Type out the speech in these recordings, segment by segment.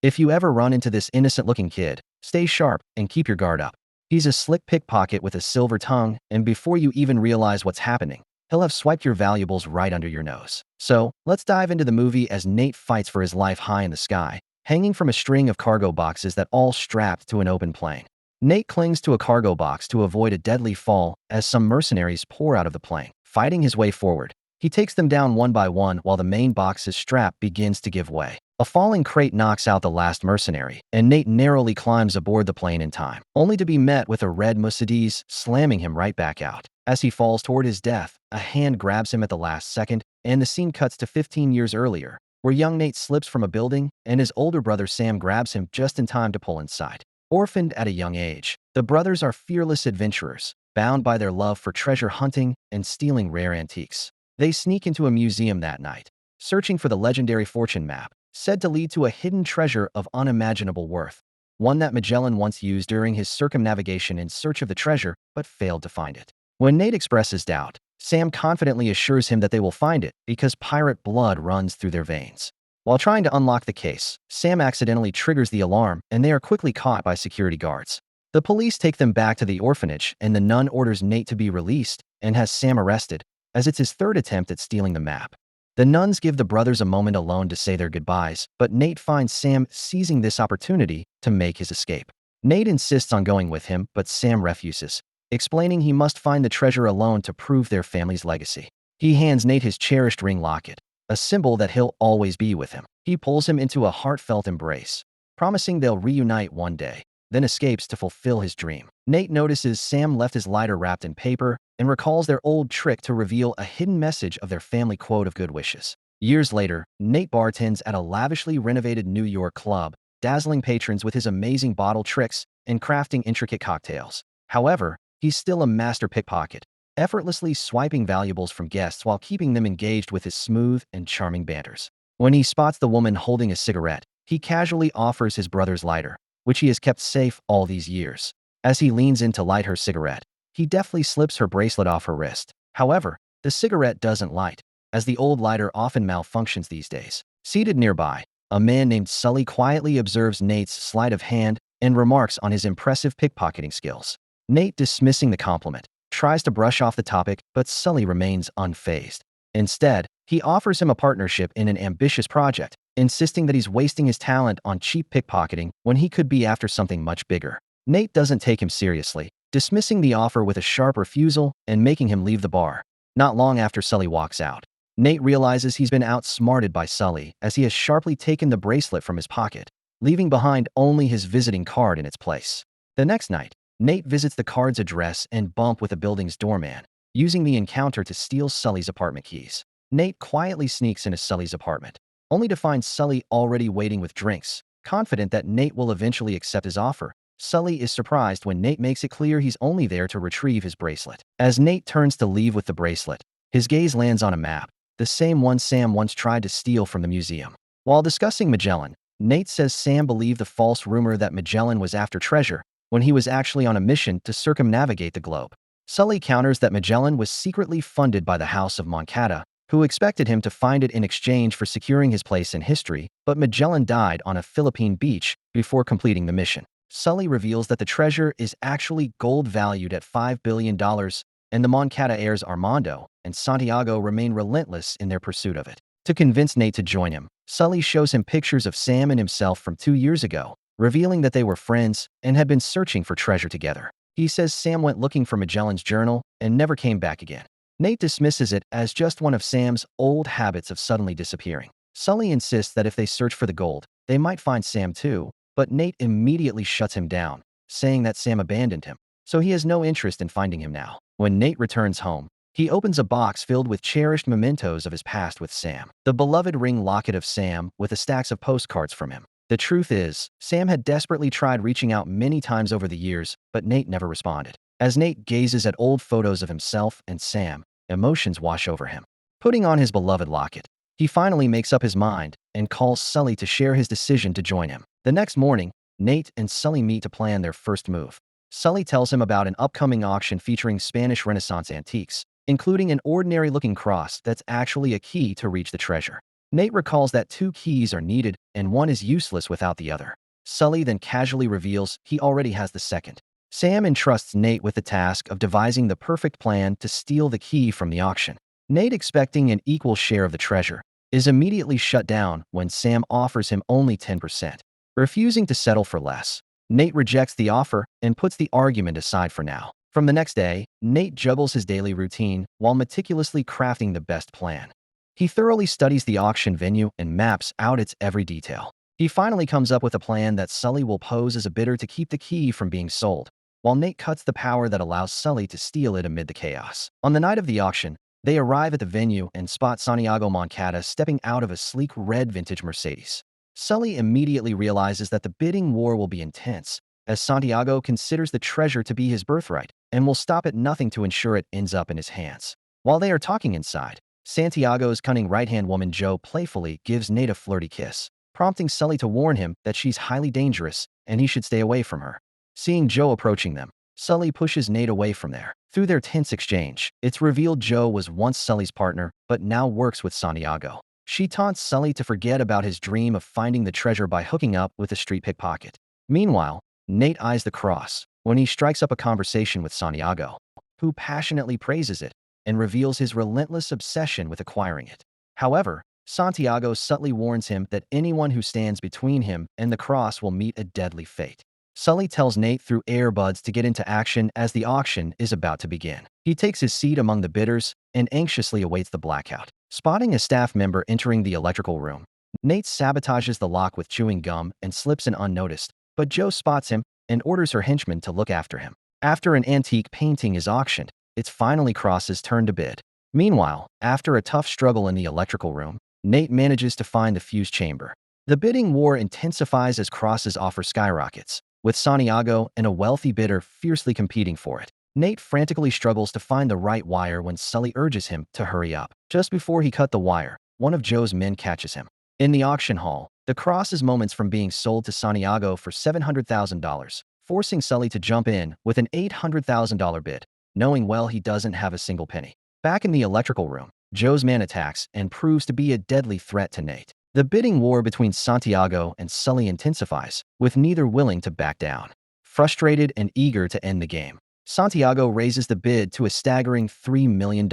If you ever run into this innocent-looking kid, stay sharp and keep your guard up. He's a slick pickpocket with a silver tongue, and before you even realize what's happening, he'll have swiped your valuables right under your nose. So, let's dive into the movie as Nate fights for his life high in the sky, hanging from a string of cargo boxes that all strapped to an open plane. Nate clings to a cargo box to avoid a deadly fall as some mercenaries pour out of the plane. Fighting his way forward, he takes them down one by one while the main box's strap begins to give way. A falling crate knocks out the last mercenary, and Nate narrowly climbs aboard the plane in time, only to be met with a red Mercedes slamming him right back out. As he falls toward his death, a hand grabs him at the last second, and the scene cuts to 15 years earlier, where young Nate slips from a building and his older brother Sam grabs him just in time to pull inside. Orphaned at a young age, the brothers are fearless adventurers, bound by their love for treasure hunting and stealing rare antiques. They sneak into a museum that night, searching for the legendary fortune map, said to lead to a hidden treasure of unimaginable worth, one that Magellan once used during his circumnavigation in search of the treasure but failed to find it. When Nate expresses doubt, Sam confidently assures him that they will find it because pirate blood runs through their veins. While trying to unlock the case, Sam accidentally triggers the alarm and they are quickly caught by security guards. The police take them back to the orphanage and the nun orders Nate to be released and has Sam arrested, as it's his third attempt at stealing the map. The nuns give the brothers a moment alone to say their goodbyes, but Nate finds Sam seizing this opportunity to make his escape. Nate insists on going with him, but Sam refuses, explaining he must find the treasure alone to prove their family's legacy. He hands Nate his cherished ring locket, a symbol that he'll always be with him. He pulls him into a heartfelt embrace, promising they'll reunite one day, then escapes to fulfill his dream. Nate notices Sam left his lighter wrapped in paper and recalls their old trick to reveal a hidden message of their family quote of good wishes. Years later, Nate bartends at a lavishly renovated New York club, dazzling patrons with his amazing bottle tricks and crafting intricate cocktails. However, he's still a master pickpocket, effortlessly swiping valuables from guests while keeping them engaged with his smooth and charming banters. When he spots the woman holding a cigarette, he casually offers his brother's lighter, which he has kept safe all these years. As he leans in to light her cigarette, he deftly slips her bracelet off her wrist. However, the cigarette doesn't light, as the old lighter often malfunctions these days. Seated nearby, a man named Sully quietly observes Nate's sleight of hand and remarks on his impressive pickpocketing skills. Nate, dismissing the compliment, tries to brush off the topic, but Sully remains unfazed. Instead, he offers him a partnership in an ambitious project, insisting that he's wasting his talent on cheap pickpocketing when he could be after something much bigger. Nate doesn't take him seriously, dismissing the offer with a sharp refusal and making him leave the bar. Not long after Sully walks out, Nate realizes he's been outsmarted by Sully as he has sharply taken the bracelet from his pocket, leaving behind only his visiting card in its place. The next night, Nate visits the card's address and bump with the building's doorman, using the encounter to steal Sully's apartment keys. Nate quietly sneaks into Sully's apartment, only to find Sully already waiting with drinks. Confident that Nate will eventually accept his offer, Sully is surprised when Nate makes it clear he's only there to retrieve his bracelet. As Nate turns to leave with the bracelet, his gaze lands on a map, the same one Sam once tried to steal from the museum. While discussing Magellan, Nate says Sam believed the false rumor that Magellan was after treasure when he was actually on a mission to circumnavigate the globe. Sully counters that Magellan was secretly funded by the House of Moncada, who expected him to find it in exchange for securing his place in history, but Magellan died on a Philippine beach before completing the mission. Sully reveals that the treasure is actually gold valued at $5 billion, and the Moncada heirs Armando and Santiago remain relentless in their pursuit of it. To convince Nate to join him, Sully shows him pictures of Sam and himself from 2 years ago, revealing that they were friends and had been searching for treasure together. He says Sam went looking for Magellan's journal and never came back again. Nate dismisses it as just one of Sam's old habits of suddenly disappearing. Sully insists that if they search for the gold, they might find Sam too, but Nate immediately shuts him down, saying that Sam abandoned him, so he has no interest in finding him now. When Nate returns home, he opens a box filled with cherished mementos of his past with Sam. The beloved ring locket of Sam with a stacks of postcards from him. The truth is, Sam had desperately tried reaching out many times over the years, but Nate never responded. As Nate gazes at old photos of himself and Sam, emotions wash over him. Putting on his beloved locket, he finally makes up his mind and calls Sully to share his decision to join him. The next morning, Nate and Sully meet to plan their first move. Sully tells him about an upcoming auction featuring Spanish Renaissance antiques, including an ordinary-looking cross that's actually a key to reach the treasure. Nate recalls that 2 keys are needed and one is useless without the other. Sully then casually reveals he already has the second. Sam entrusts Nate with the task of devising the perfect plan to steal the key from the auction. Nate, expecting an equal share of the treasure, is immediately shut down when Sam offers him only 10%. Refusing to settle for less, Nate rejects the offer and puts the argument aside for now. From the next day, Nate juggles his daily routine while meticulously crafting the best plan. He thoroughly studies the auction venue and maps out its every detail. He finally comes up with a plan that Sully will pose as a bidder to keep the key from being sold, while Nate cuts the power that allows Sully to steal it amid the chaos. On the night of the auction, they arrive at the venue and spot Santiago Moncada stepping out of a sleek red vintage Mercedes. Sully immediately realizes that the bidding war will be intense, as Santiago considers the treasure to be his birthright and will stop at nothing to ensure it ends up in his hands. While they are talking inside, Santiago's cunning right-hand woman Jo playfully gives Nate a flirty kiss, prompting Sully to warn him that she's highly dangerous and he should stay away from her. Seeing Jo approaching them, Sully pushes Nate away from there. Through their tense exchange, it's revealed Jo was once Sully's partner but now works with Santiago. She taunts Sully to forget about his dream of finding the treasure by hooking up with a street pickpocket. Meanwhile, Nate eyes the cross when he strikes up a conversation with Santiago, who passionately praises it and reveals his relentless obsession with acquiring it. However, Santiago subtly warns him that anyone who stands between him and the cross will meet a deadly fate. Sully tells Nate through earbuds to get into action as the auction is about to begin. He takes his seat among the bidders and anxiously awaits the blackout. Spotting a staff member entering the electrical room, Nate sabotages the lock with chewing gum and slips in unnoticed, but Jo spots him and orders her henchmen to look after him. After an antique painting is auctioned, it's finally Cross's turn to bid. Meanwhile, after a tough struggle in the electrical room, Nate manages to find the fuse chamber. The bidding war intensifies as Cross's offer skyrockets, with Santiago and a wealthy bidder fiercely competing for it. Nate frantically struggles to find the right wire when Sully urges him to hurry up. Just before he cut the wire, one of Jo's men catches him. In the auction hall, the cross is moments from being sold to Santiago for $700,000, forcing Sully to jump in with an $800,000 bid, knowing well he doesn't have a single penny. Back in the electrical room, Jo's man attacks and proves to be a deadly threat to Nate. The bidding war between Santiago and Sully intensifies, with neither willing to back down. Frustrated and eager to end the game, Santiago raises the bid to a staggering $3 million.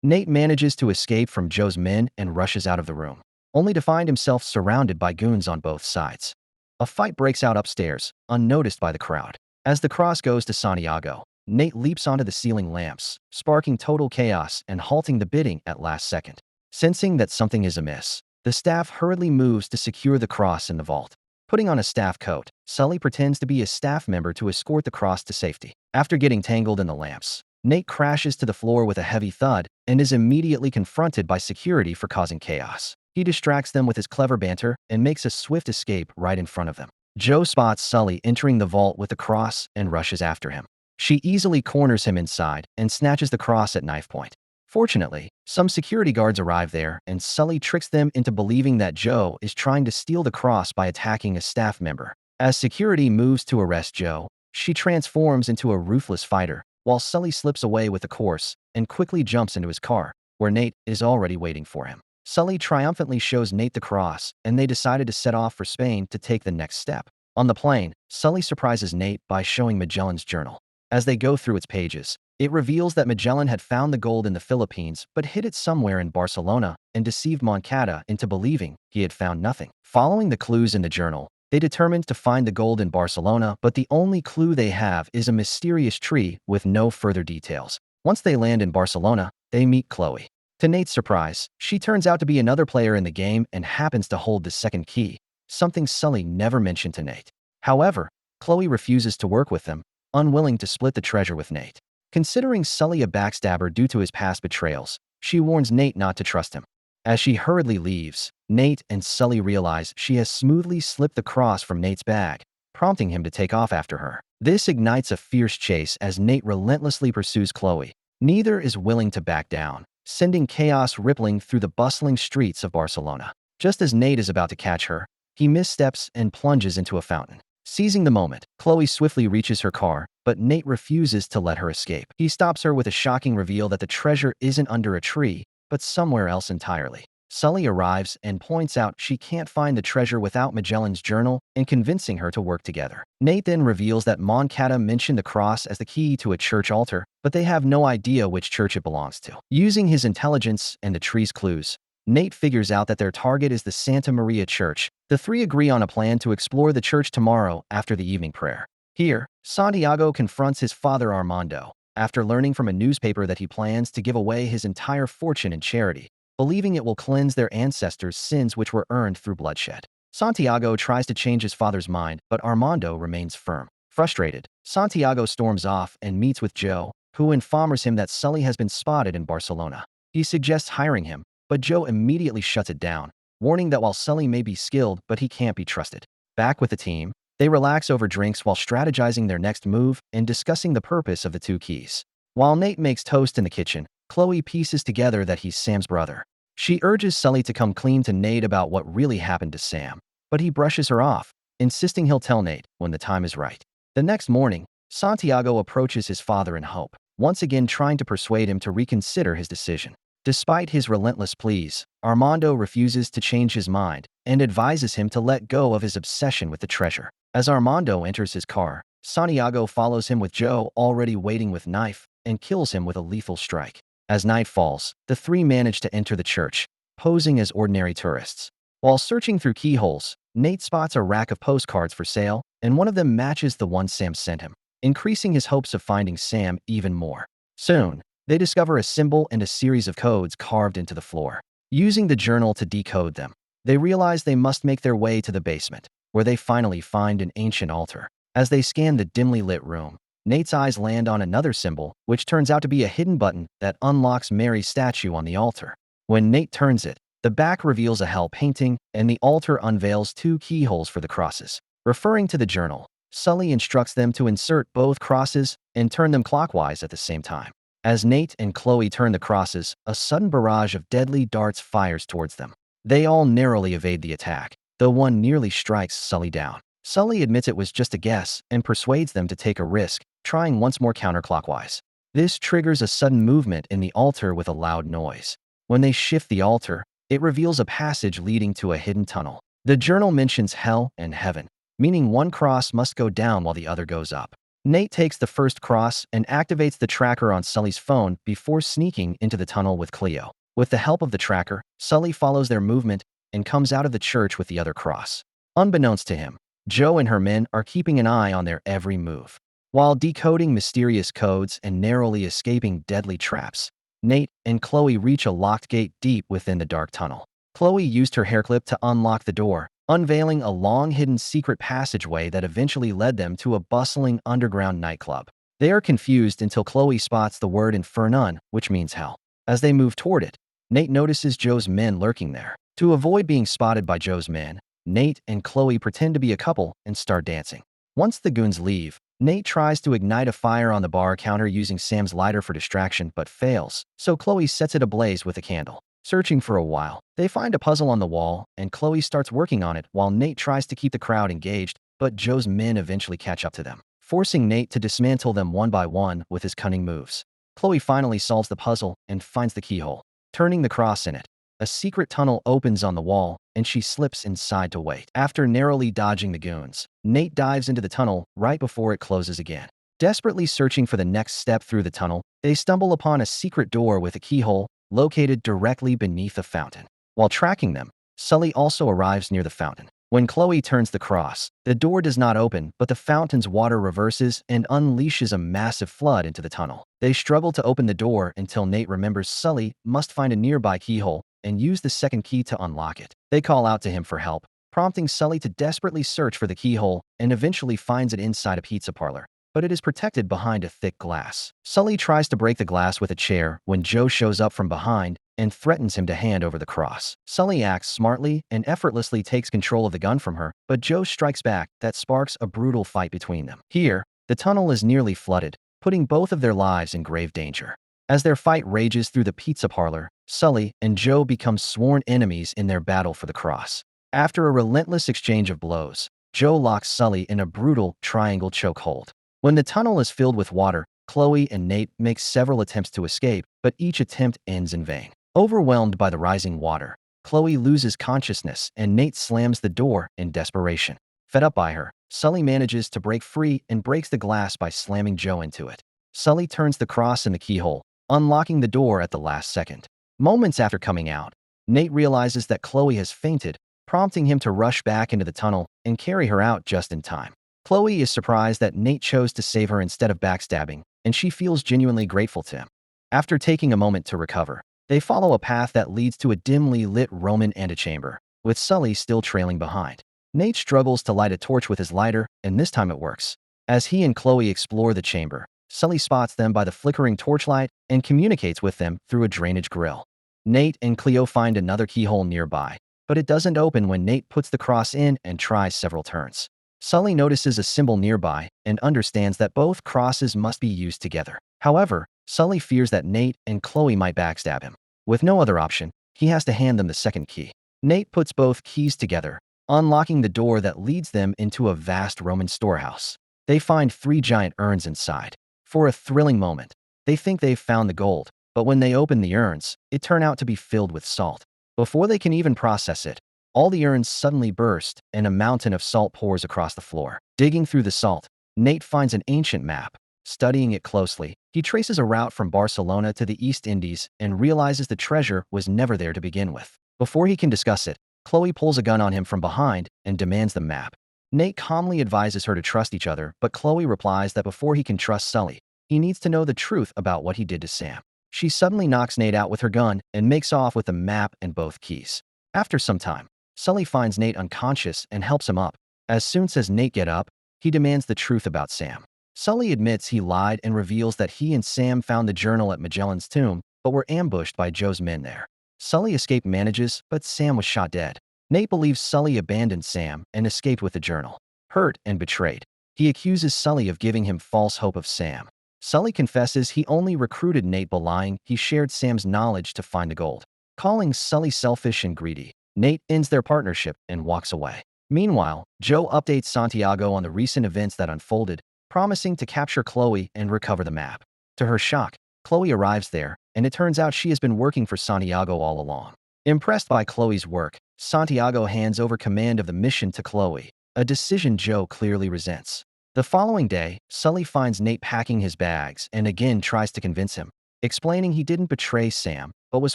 Nate manages to escape from Jo's men and rushes out of the room, only to find himself surrounded by goons on both sides. A fight breaks out upstairs, unnoticed by the crowd. As the cross goes to Santiago, Nate leaps onto the ceiling lamps, sparking total chaos and halting the bidding at last second. Sensing that something is amiss, the staff hurriedly moves to secure the cross in the vault. Putting on a staff coat, Sully pretends to be a staff member to escort the cross to safety. After getting tangled in the lamps, Nate crashes to the floor with a heavy thud and is immediately confronted by security for causing chaos. He distracts them with his clever banter and makes a swift escape right in front of them. Jo spots Sully entering the vault with the cross and rushes after him. She easily corners him inside and snatches the cross at knife point. Fortunately, some security guards arrive there and Sully tricks them into believing that Jo is trying to steal the cross by attacking a staff member. As security moves to arrest Jo, she transforms into a ruthless fighter, while Sully slips away with the corpse and quickly jumps into his car, where Nate is already waiting for him. Sully triumphantly shows Nate the cross, and they decided to set off for Spain to take the next step. On the plane, Sully surprises Nate by showing Magellan's journal. As they go through its pages, it reveals that Magellan had found the gold in the Philippines but hid it somewhere in Barcelona and deceived Moncada into believing he had found nothing. Following the clues in the journal, they determined to find the gold in Barcelona, but the only clue they have is a mysterious tree with no further details. Once they land in Barcelona, they meet Chloe. To Nate's surprise, she turns out to be another player in the game and happens to hold the second key, something Sully never mentioned to Nate. However, Chloe refuses to work with them, unwilling to split the treasure with Nate. Considering Sully a backstabber due to his past betrayals, she warns Nate not to trust him. As she hurriedly leaves, Nate and Sully realize she has smoothly slipped the cross from Nate's bag, prompting him to take off after her. This ignites a fierce chase as Nate relentlessly pursues Chloe. Neither is willing to back down, sending chaos rippling through the bustling streets of Barcelona. Just as Nate is about to catch her, he missteps and plunges into a fountain. Seizing the moment, Chloe swiftly reaches her car, but Nate refuses to let her escape. He stops her with a shocking reveal that the treasure isn't under a tree, but somewhere else entirely. Sully arrives and points out she can't find the treasure without Magellan's journal and convincing her to work together. Nate then reveals that Moncada mentioned the cross as the key to a church altar, but they have no idea which church it belongs to. Using his intelligence and the tree's clues, Nate figures out that their target is the Santa Maria Church. The three agree on a plan to explore the church tomorrow after the evening prayer. Here, Santiago confronts his father Armando, after learning from a newspaper that he plans to give away his entire fortune in charity, believing it will cleanse their ancestors' sins which were earned through bloodshed. Santiago tries to change his father's mind, but Armando remains firm. Frustrated, Santiago storms off and meets with Joe, who informs him that Sully has been spotted in Barcelona. He suggests hiring him, but Joe immediately shuts it down, warning that while Sully may be skilled, but he can't be trusted. Back with the team, they relax over drinks while strategizing their next move and discussing the purpose of the two keys. While Nate makes toast in the kitchen, Chloe pieces together that he's Sam's brother. She urges Sully to come clean to Nate about what really happened to Sam, but he brushes her off, insisting he'll tell Nate when the time is right. The next morning, Santiago approaches his father in hope, once again trying to persuade him to reconsider his decision. Despite his relentless pleas, Armando refuses to change his mind and advises him to let go of his obsession with the treasure. As Armando enters his car, Santiago follows him with Joe already waiting with knife and kills him with a lethal strike. As night falls, the three manage to enter the church, posing as ordinary tourists. While searching through keyholes, Nate spots a rack of postcards for sale, and one of them matches the one Sam sent him, increasing his hopes of finding Sam even more. Soon, they discover a symbol and a series of codes carved into the floor. Using the journal to decode them, they realize they must make their way to the basement, where they finally find an ancient altar. As they scan the dimly lit room, Nate's eyes land on another symbol, which turns out to be a hidden button that unlocks Mary's statue on the altar. When Nate turns it, the back reveals a hell painting, and the altar unveils two keyholes for the crosses. Referring to the journal, Sully instructs them to insert both crosses and turn them clockwise at the same time. As Nate and Chloe turn the crosses, a sudden barrage of deadly darts fires towards them. They all narrowly evade the attack, though one nearly strikes Sully down. Sully admits it was just a guess and persuades them to take a risk, trying once more counterclockwise. This triggers a sudden movement in the altar with a loud noise. When they shift the altar, it reveals a passage leading to a hidden tunnel. The journal mentions hell and heaven, meaning one cross must go down while the other goes up. Nate takes the first cross and activates the tracker on Sully's phone before sneaking into the tunnel with Cleo. With the help of the tracker, Sully follows their movement and comes out of the church with the other cross. Unbeknownst to him, Joe and her men are keeping an eye on their every move. While decoding mysterious codes and narrowly escaping deadly traps, Nate and Chloe reach a locked gate deep within the dark tunnel. Chloe used her hairclip to unlock the door, unveiling a long-hidden secret passageway that eventually led them to a bustling underground nightclub. They are confused until Chloe spots the word Infernun, which means hell. As they move toward it, Nate notices Joe's men lurking there. To avoid being spotted by Joe's men, Nate and Chloe pretend to be a couple and start dancing. Once the goons leave, Nate tries to ignite a fire on the bar counter using Sam's lighter for distraction but fails, so Chloe sets it ablaze with a candle. Searching for a while, they find a puzzle on the wall, and Chloe starts working on it while Nate tries to keep the crowd engaged, but Joe's men eventually catch up to them, forcing Nate to dismantle them one by one with his cunning moves. Chloe finally solves the puzzle and finds the keyhole, turning the cross in it. A secret tunnel opens on the wall, and she slips inside to wait. After narrowly dodging the goons, Nate dives into the tunnel right before it closes again. Desperately searching for the next step through the tunnel, they stumble upon a secret door with a keyhole located directly beneath a fountain. While tracking them, Sully also arrives near the fountain. When Chloe turns the cross, the door does not open, but the fountain's water reverses and unleashes a massive flood into the tunnel. They struggle to open the door until Nate remembers Sully must find a nearby keyhole and use the second key to unlock it. They call out to him for help, prompting Sully to desperately search for the keyhole and eventually finds it inside a pizza parlor, but it is protected behind a thick glass. Sully tries to break the glass with a chair when Joe shows up from behind and threatens him to hand over the cross. Sully acts smartly and effortlessly takes control of the gun from her, but Joe strikes back that sparks a brutal fight between them. Here, the tunnel is nearly flooded, putting both of their lives in grave danger. As their fight rages through the pizza parlor, Sully and Joe become sworn enemies in their battle for the cross. After a relentless exchange of blows, Joe locks Sully in a brutal triangle chokehold. When the tunnel is filled with water, Chloe and Nate make several attempts to escape, but each attempt ends in vain. Overwhelmed by the rising water, Chloe loses consciousness and Nate slams the door in desperation. Fed up by her, Sully manages to break free and breaks the glass by slamming Joe into it. Sully turns the cross in the keyhole, unlocking the door at the last second. Moments after coming out, Nate realizes that Chloe has fainted, prompting him to rush back into the tunnel and carry her out just in time. Chloe is surprised that Nate chose to save her instead of backstabbing, and she feels genuinely grateful to him. After taking a moment to recover, they follow a path that leads to a dimly lit Roman antechamber, with Sully still trailing behind. Nate struggles to light a torch with his lighter, and this time it works. As he and Chloe explore the chamber, Sully spots them by the flickering torchlight and communicates with them through a drainage grill. Nate and Cleo find another keyhole nearby, but it doesn't open when Nate puts the cross in and tries several turns. Sully notices a symbol nearby and understands that both crosses must be used together. However, Sully fears that Nate and Chloe might backstab him. With no other option, he has to hand them the second key. Nate puts both keys together, unlocking the door that leads them into a vast Roman storehouse. They find 3 giant urns inside. For a thrilling moment, they think they've found the gold, but when they open the urns, it turns out to be filled with salt. Before they can even process it, all the urns suddenly burst and a mountain of salt pours across the floor. Digging through the salt, Nate finds an ancient map. Studying it closely, he traces a route from Barcelona to the East Indies and realizes the treasure was never there to begin with. Before he can discuss it, Chloe pulls a gun on him from behind and demands the map. Nate calmly advises her to trust each other, but Chloe replies that before he can trust Sully, he needs to know the truth about what he did to Sam. She suddenly knocks Nate out with her gun and makes off with the map and both keys. After some time, Sully finds Nate unconscious and helps him up. As soon as Nate gets up, he demands the truth about Sam. Sully admits he lied and reveals that he and Sam found the journal at Magellan's tomb, but were ambushed by Joe's men there. Sully escape manages, but Sam was shot dead. Nate believes Sully abandoned Sam and escaped with the journal. Hurt and betrayed, he accuses Sully of giving him false hope of Sam. Sully confesses he only recruited Nate by lying. He shared Sam's knowledge to find the gold. Calling Sully selfish and greedy, Nate ends their partnership and walks away. Meanwhile, Joe updates Santiago on the recent events that unfolded, promising to capture Chloe and recover the map. To her shock, Chloe arrives there, and it turns out she has been working for Santiago all along. Impressed by Chloe's work, Santiago hands over command of the mission to Chloe, a decision Joe clearly resents. The following day, Sully finds Nate packing his bags and again tries to convince him, explaining he didn't betray Sam, but was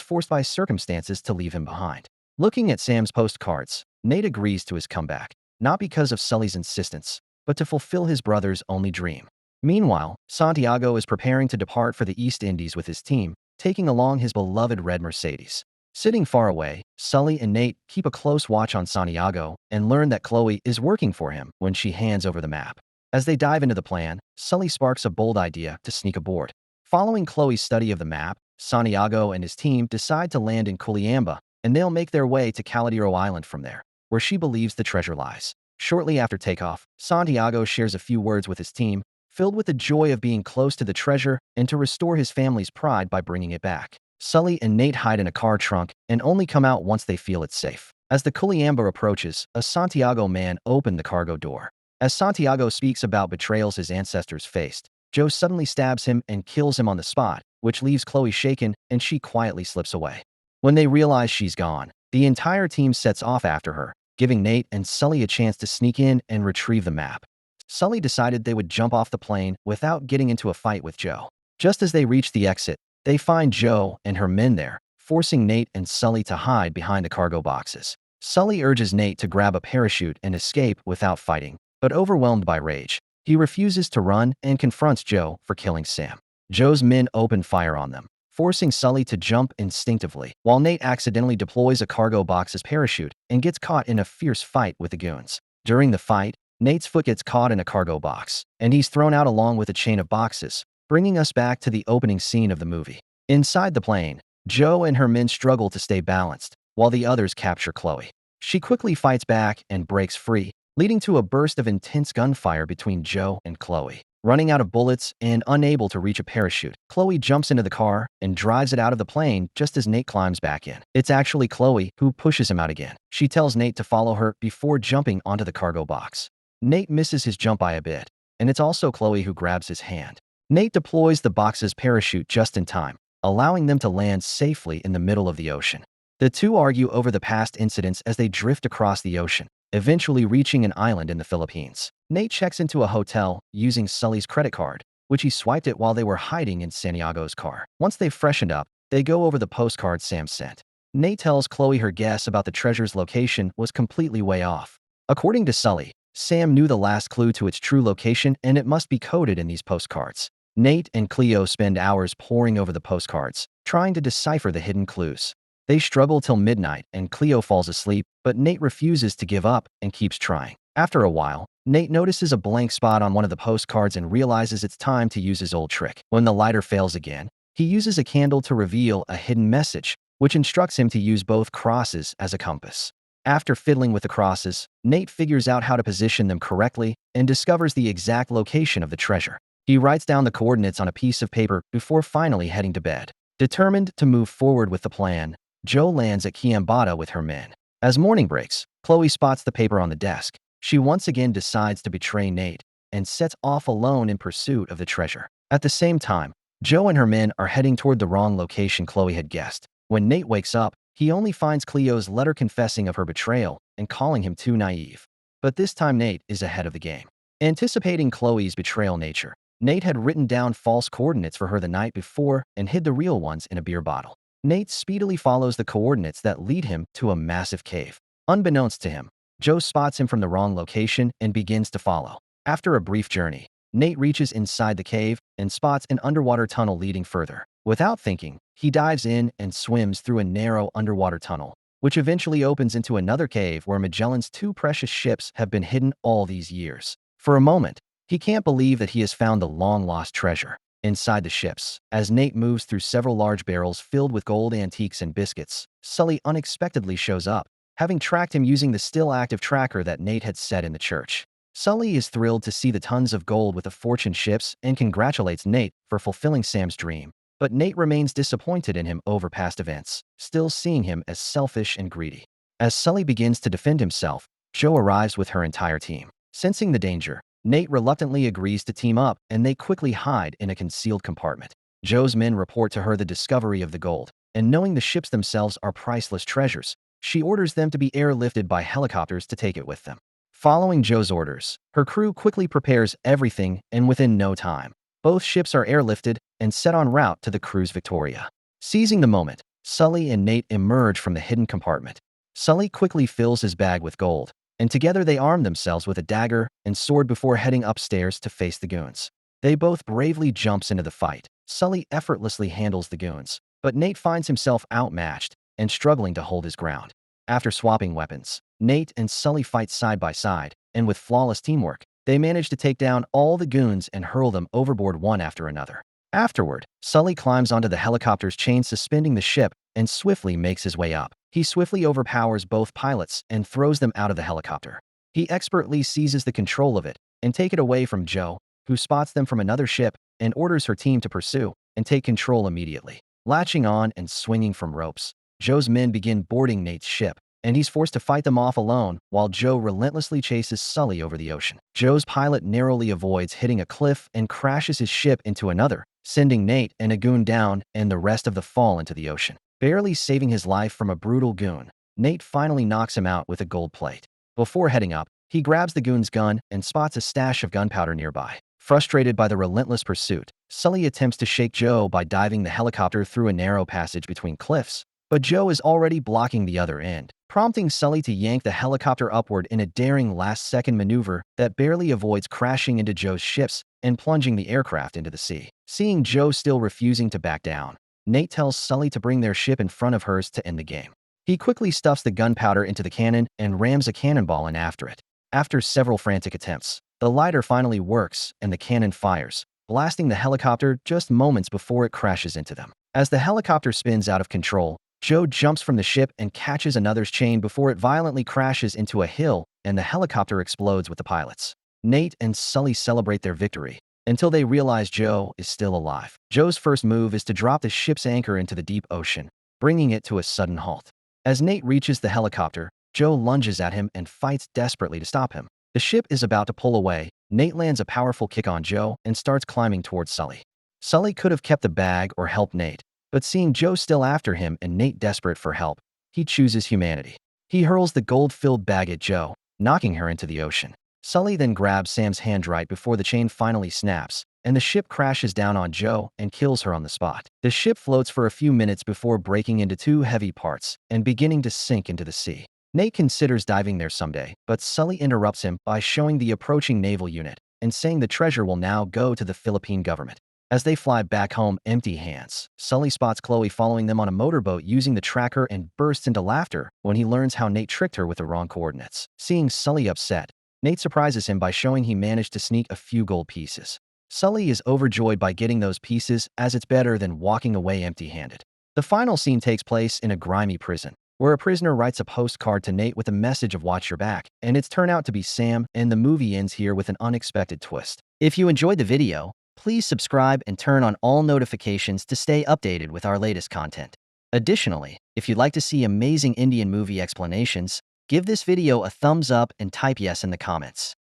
forced by circumstances to leave him behind. Looking at Sam's postcards, Nate agrees to his comeback, not because of Sully's insistence, but to fulfill his brother's only dream. Meanwhile, Santiago is preparing to depart for the East Indies with his team, taking along his beloved red Mercedes. Sitting far away, Sully and Nate keep a close watch on Santiago and learn that Chloe is working for him when she hands over the map. As they dive into the plan, Sully sparks a bold idea to sneak aboard. Following Chloe's study of the map, Santiago and his team decide to land in Culiamba, and they'll make their way to Caladero Island from there, where she believes the treasure lies. Shortly after takeoff, Santiago shares a few words with his team, filled with the joy of being close to the treasure and to restore his family's pride by bringing it back. Sully and Nate hide in a car trunk and only come out once they feel it's safe. As the Culiamba approaches, a Santiago man opens the cargo door. As Santiago speaks about betrayals his ancestors faced, Joe suddenly stabs him and kills him on the spot, which leaves Chloe shaken and she quietly slips away. When they realize she's gone, the entire team sets off after her, giving Nate and Sully a chance to sneak in and retrieve the map. Sully decided they would jump off the plane without getting into a fight with Joe. Just as they reach the exit, they find Joe and her men there, forcing Nate and Sully to hide behind the cargo boxes. Sully urges Nate to grab a parachute and escape without fighting, but overwhelmed by rage, he refuses to run and confronts Joe for killing Sam. Joe's men open fire on them, forcing Sully to jump instinctively, while Nate accidentally deploys a cargo box's parachute and gets caught in a fierce fight with the goons. During the fight, Nate's foot gets caught in a cargo box, and he's thrown out along with a chain of boxes, bringing us back to the opening scene of the movie. Inside the plane, Joe and her men struggle to stay balanced, while the others capture Chloe. She quickly fights back and breaks free, leading to a burst of intense gunfire between Joe and Chloe. Running out of bullets and unable to reach a parachute, Chloe jumps into the car and drives it out of the plane just as Nate climbs back in. It's actually Chloe who pushes him out again. She tells Nate to follow her before jumping onto the cargo box. Nate misses his jump by a bit, and it's also Chloe who grabs his hand. Nate deploys the box's parachute just in time, allowing them to land safely in the middle of the ocean. The two argue over the past incidents as they drift across the ocean, eventually reaching an island in the Philippines. Nate checks into a hotel using Sully's credit card, which he swiped it while they were hiding in Santiago's car. Once they've freshened up, they go over the postcard Sam sent. Nate tells Chloe her guess about the treasure's location was completely way off. According to Sully, Sam knew the last clue to its true location and it must be coded in these postcards. Nate and Cleo spend hours poring over the postcards, trying to decipher the hidden clues. They struggle till midnight and Cleo falls asleep, but Nate refuses to give up and keeps trying. After a while, Nate notices a blank spot on one of the postcards and realizes it's time to use his old trick. When the lighter fails again, he uses a candle to reveal a hidden message, which instructs him to use both crosses as a compass. After fiddling with the crosses, Nate figures out how to position them correctly and discovers the exact location of the treasure. He writes down the coordinates on a piece of paper before finally heading to bed. Determined to move forward with the plan, Joe lands at Kiambata with her men. As morning breaks, Chloe spots the paper on the desk. She once again decides to betray Nate and sets off alone in pursuit of the treasure. At the same time, Joe and her men are heading toward the wrong location Chloe had guessed. When Nate wakes up, he only finds Cleo's letter confessing of her betrayal and calling him too naive. But this time Nate is ahead of the game. Anticipating Chloe's betrayal nature, Nate had written down false coordinates for her the night before and hid the real ones in a beer bottle. Nate speedily follows the coordinates that lead him to a massive cave. Unbeknownst to him, Joe spots him from the wrong location and begins to follow. After a brief journey, Nate reaches inside the cave and spots an underwater tunnel leading further. Without thinking, he dives in and swims through a narrow underwater tunnel, which eventually opens into another cave where Magellan's two precious ships have been hidden all these years. For a moment, he can't believe that he has found the long-lost treasure. Inside the ships, as Nate moves through several large barrels filled with gold antiques and biscuits, Sully unexpectedly shows up, having tracked him using the still-active tracker that Nate had set in the church. Sully is thrilled to see the tons of gold with the fortune ships and congratulates Nate for fulfilling Sam's dream. But Nate remains disappointed in him over past events, still seeing him as selfish and greedy. As Sully begins to defend himself, Joe arrives with her entire team. Sensing the danger, Nate reluctantly agrees to team up and they quickly hide in a concealed compartment. Joe's men report to her the discovery of the gold, and knowing the ships themselves are priceless treasures, she orders them to be airlifted by helicopters to take it with them. Following Joe's orders, her crew quickly prepares everything and within no time, both ships are airlifted and set en route to the cruise Victoria. Seizing the moment, Sully and Nate emerge from the hidden compartment. Sully quickly fills his bag with gold, and together they arm themselves with a dagger and sword before heading upstairs to face the goons. They both bravely jumps into the fight. Sully effortlessly handles the goons, but Nate finds himself outmatched and struggling to hold his ground. After swapping weapons, Nate and Sully fight side by side, and with flawless teamwork, they manage to take down all the goons and hurl them overboard one after another. Afterward, Sully climbs onto the helicopter's chain suspending the ship and swiftly makes his way up. He swiftly overpowers both pilots and throws them out of the helicopter. He expertly seizes the control of it and take it away from Joe, who spots them from another ship and orders her team to pursue and take control immediately. Latching on and swinging from ropes, Joe's men begin boarding Nate's ship, and he's forced to fight them off alone while Joe relentlessly chases Sully over the ocean. Joe's pilot narrowly avoids hitting a cliff and crashes his ship into another, sending Nate and a goon down and the rest of the fall into the ocean. Barely saving his life from a brutal goon, Nate finally knocks him out with a gold plate. Before heading up, he grabs the goon's gun and spots a stash of gunpowder nearby. Frustrated by the relentless pursuit, Sully attempts to shake Joe by diving the helicopter through a narrow passage between cliffs, but Joe is already blocking the other end, prompting Sully to yank the helicopter upward in a daring last-second maneuver that barely avoids crashing into Joe's ships and plunging the aircraft into the sea. Seeing Joe still refusing to back down, Nate tells Sully to bring their ship in front of hers to end the game. He quickly stuffs the gunpowder into the cannon and rams a cannonball in after it. After several frantic attempts, the lighter finally works and the cannon fires, blasting the helicopter just moments before it crashes into them. As the helicopter spins out of control, Joe jumps from the ship and catches another's chain before it violently crashes into a hill and the helicopter explodes with the pilots. Nate and Sully celebrate their victory until they realize Joe is still alive. Joe's first move is to drop the ship's anchor into the deep ocean, bringing it to a sudden halt. As Nate reaches the helicopter, Joe lunges at him and fights desperately to stop him. The ship is about to pull away. Nate lands a powerful kick on Joe and starts climbing towards Sully. Sully could have kept the bag or helped Nate, but seeing Joe still after him and Nate desperate for help, he chooses humanity. He hurls the gold-filled bag at Joe, knocking her into the ocean. Sully then grabs Sam's hand right before the chain finally snaps, and the ship crashes down on Joe and kills her on the spot. The ship floats for a few minutes before breaking into two heavy parts and beginning to sink into the sea. Nate considers diving there someday, but Sully interrupts him by showing the approaching naval unit and saying the treasure will now go to the Philippine government. As they fly back home empty hands, Sully spots Chloe following them on a motorboat using the tracker and bursts into laughter when he learns how Nate tricked her with the wrong coordinates. Seeing Sully upset, Nate surprises him by showing he managed to sneak a few gold pieces. Sully is overjoyed by getting those pieces as it's better than walking away empty-handed. The final scene takes place in a grimy prison, where a prisoner writes a postcard to Nate with a message of watch your back, and it's turned out to be Sam, and the movie ends here with an unexpected twist. If you enjoyed the video, please subscribe and turn on all notifications to stay updated with our latest content. Additionally, if you'd like to see amazing Indian movie explanations, give this video a thumbs up and type yes in the comments.